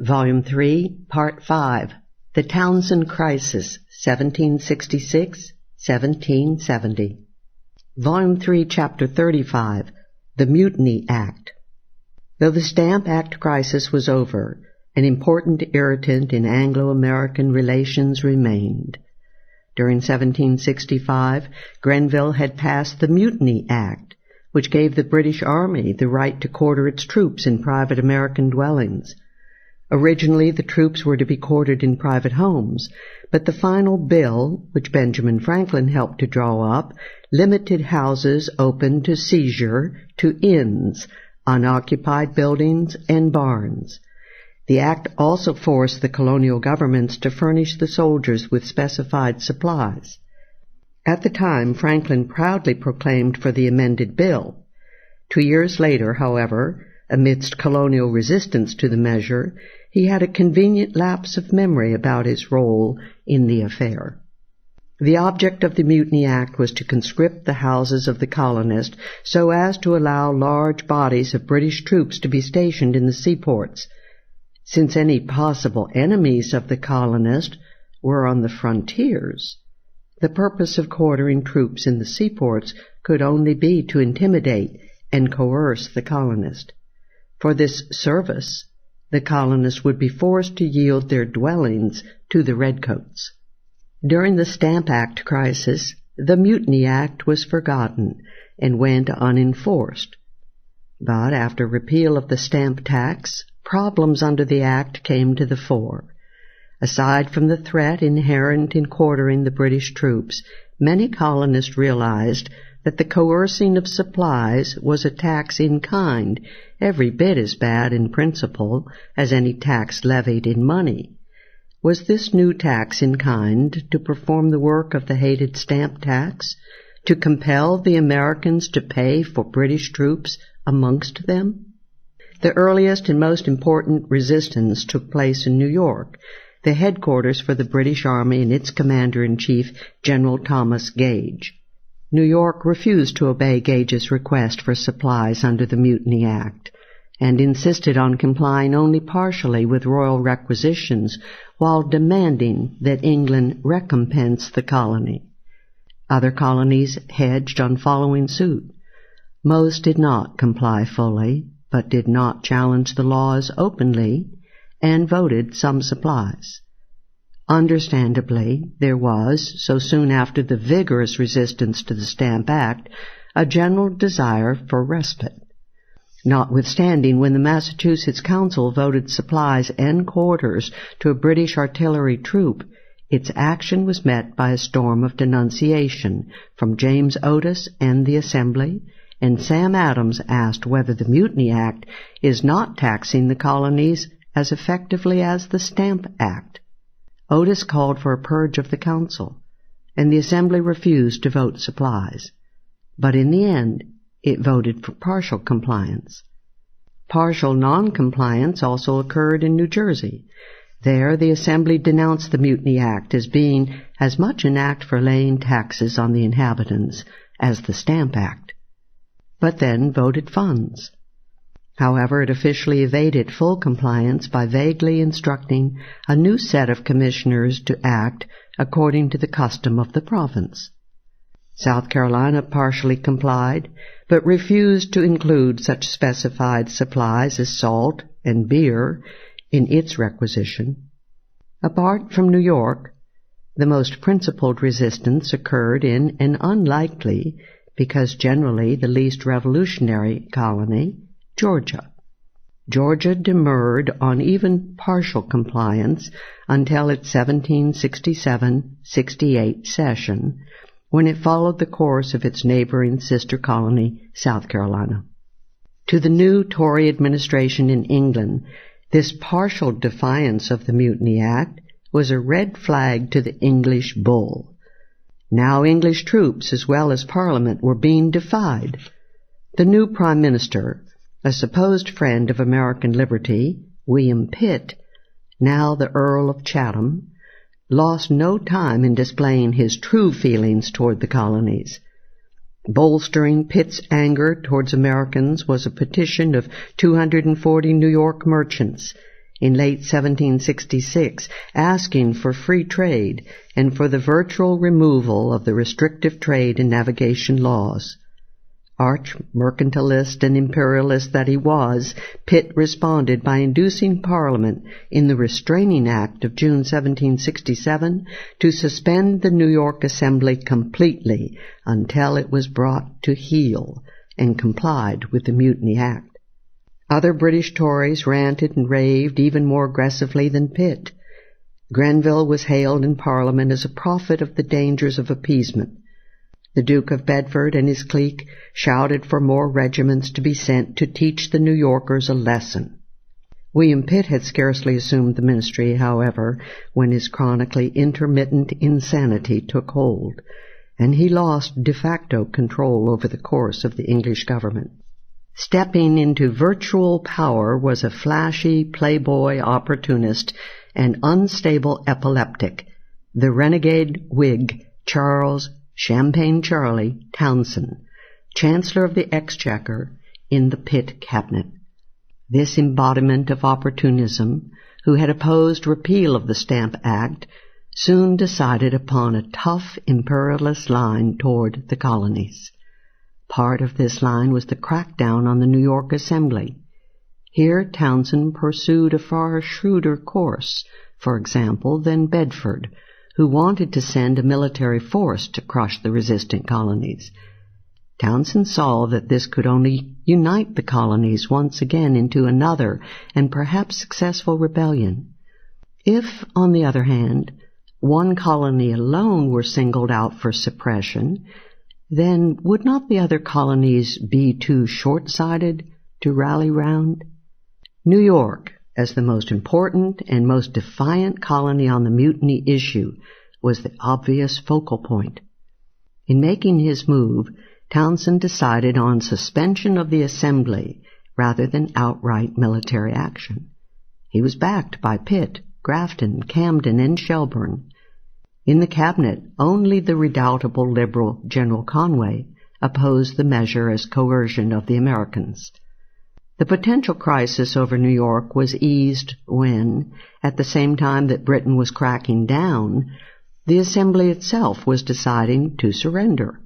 Volume 3, Part 5, The Townshend Crisis, 1766-1770. Volume 3, Chapter 35, The Mutiny Act. Though the Stamp Act crisis was over, an important irritant in Anglo-American relations remained. During 1765, Grenville had passed the Mutiny Act, which gave the British Army the right to quarter its troops in private American dwellings. Originally, the troops were to be quartered in private homes, but the final bill, which Benjamin Franklin helped to draw up, limited houses open to seizure to inns, unoccupied buildings, and barns. The act also forced the colonial governments to furnish the soldiers with specified supplies. At the time, Franklin proudly proclaimed for the amended bill. 2 years later, however, amidst colonial resistance to the measure, he had a convenient lapse of memory about his role in the affair. The object of the Mutiny Act was to conscript the houses of the colonists so as to allow large bodies of British troops to be stationed in the seaports. Since any possible enemies of the colonists were on the frontiers, the purpose of quartering troops in the seaports could only be to intimidate and coerce the colonists. For this service, the colonists would be forced to yield their dwellings to the redcoats. During the Stamp Act crisis, the Mutiny Act was forgotten and went unenforced. But after repeal of the stamp tax, problems under the Act came to the fore. Aside from the threat inherent in quartering the British troops, many colonists realized that the coercing of supplies was a tax in kind, every bit as bad in principle as any tax levied in money. Was this new tax in kind to perform the work of the hated stamp tax, to compel the Americans to pay for British troops amongst them? The earliest and most important resistance took place in New York, the headquarters for the British Army and its Commander-in-Chief, General Thomas Gage. New York refused to obey Gage's request for supplies under the Mutiny Act, and insisted on complying only partially with royal requisitions while demanding that England recompense the colony. Other colonies hedged on following suit. Most did not comply fully, but did not challenge the laws openly, and voted some supplies. Understandably, there was, so soon after the vigorous resistance to the Stamp Act, a general desire for respite. Notwithstanding, when the Massachusetts Council voted supplies and quarters to a British artillery troop, its action was met by a storm of denunciation from James Otis and the Assembly, and Sam Adams asked whether the Mutiny Act is not taxing the colonies as effectively as the Stamp Act. Otis called for a purge of the Council, and the Assembly refused to vote supplies. But in the end, it voted for partial compliance. Partial non-compliance also occurred in New Jersey. There, the Assembly denounced the Mutiny Act as being as much an act for laying taxes on the inhabitants as the Stamp Act, but then voted funds. However, it officially evaded full compliance by vaguely instructing a new set of commissioners to act according to the custom of the province. South Carolina partially complied, but refused to include such specified supplies as salt and beer in its requisition. Apart from New York, the most principled resistance occurred in an unlikely, because generally the least revolutionary colony, Georgia. Georgia demurred on even partial compliance until its 1767-68 session, when it followed the course of its neighboring sister colony, South Carolina. To the new Tory administration in England, this partial defiance of the Mutiny Act was a red flag to the English bull. Now English troops as well as Parliament were being defied. The new Prime Minister, a supposed friend of American liberty, William Pitt, now the Earl of Chatham, lost no time in displaying his true feelings toward the colonies. Bolstering Pitt's anger towards Americans was a petition of 240 New York merchants, in late 1766 asking for free trade and for the virtual removal of the restrictive trade and navigation laws. Arch mercantilist and imperialist that he was, Pitt responded by inducing Parliament in the Restraining Act of June 1767 to suspend the New York Assembly completely until it was brought to heel and complied with the Mutiny Act. Other British Tories ranted and raved even more aggressively than Pitt. Grenville was hailed in Parliament as a prophet of the dangers of appeasement. The Duke of Bedford and his clique shouted for more regiments to be sent to teach the New Yorkers a lesson. William Pitt had scarcely assumed the ministry, however, when his chronically intermittent insanity took hold, and he lost de facto control over the course of the English government. Stepping into virtual power was a flashy playboy opportunist and unstable epileptic, the renegade Whig Charles Champagne Charlie Townshend, Chancellor of the Exchequer in the Pitt cabinet. This embodiment of opportunism, who had opposed repeal of the Stamp Act, soon decided upon a tough imperialist line toward the colonies. Part of this line was the crackdown on the New York Assembly. Here Townshend pursued a far shrewder course, for example, than Bedford, who wanted to send a military force to crush the resistant colonies. Townshend saw that this could only unite the colonies once again into another and perhaps successful rebellion. If, on the other hand, one colony alone were singled out for suppression, then would not the other colonies be too short-sighted to rally round? New York, as the most important and most defiant colony on the mutiny issue, was the obvious focal point. In making his move, Townshend decided on suspension of the Assembly rather than outright military action. He was backed by Pitt, Grafton, Camden, and Shelburne. In the cabinet, only the redoubtable Liberal General Conway opposed the measure as coercion of the Americans. The potential crisis over New York was eased when, at the same time that Britain was cracking down, the Assembly itself was deciding to surrender.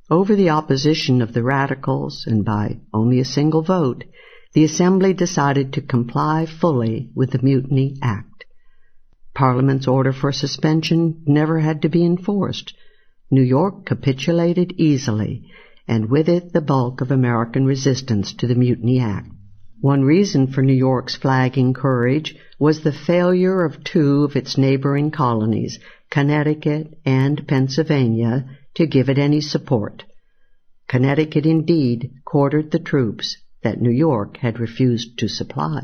Over the opposition of the Radicals, and by only a single vote, the Assembly decided to comply fully with the Mutiny Act. Parliament's order for suspension never had to be enforced. New York capitulated easily, and with it the bulk of American resistance to the Mutiny Act. One reason for New York's flagging courage was the failure of two of its neighboring colonies, Connecticut and Pennsylvania, to give it any support. Connecticut indeed quartered the troops that New York had refused to supply.